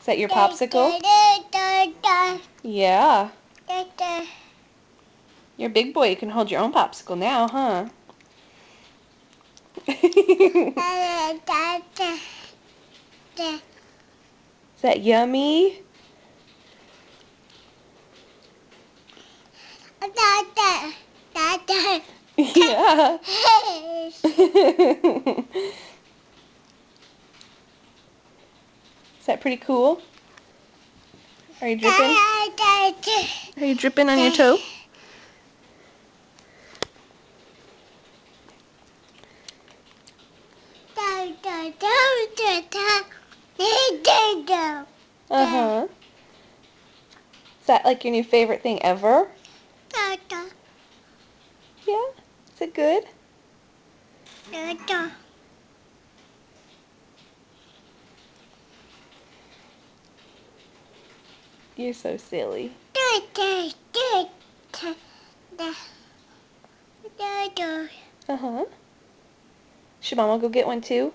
Is that your popsicle? Yeah. You're a big boy. You can hold your own popsicle now, huh? Is that yummy? Yeah. Is that pretty cool? Are you dripping? Are you dripping on your toe? Uh-huh. Is that like your new favorite thing ever? Yeah? Is it good? You're so silly. Uh-huh. Should Mama go get one too?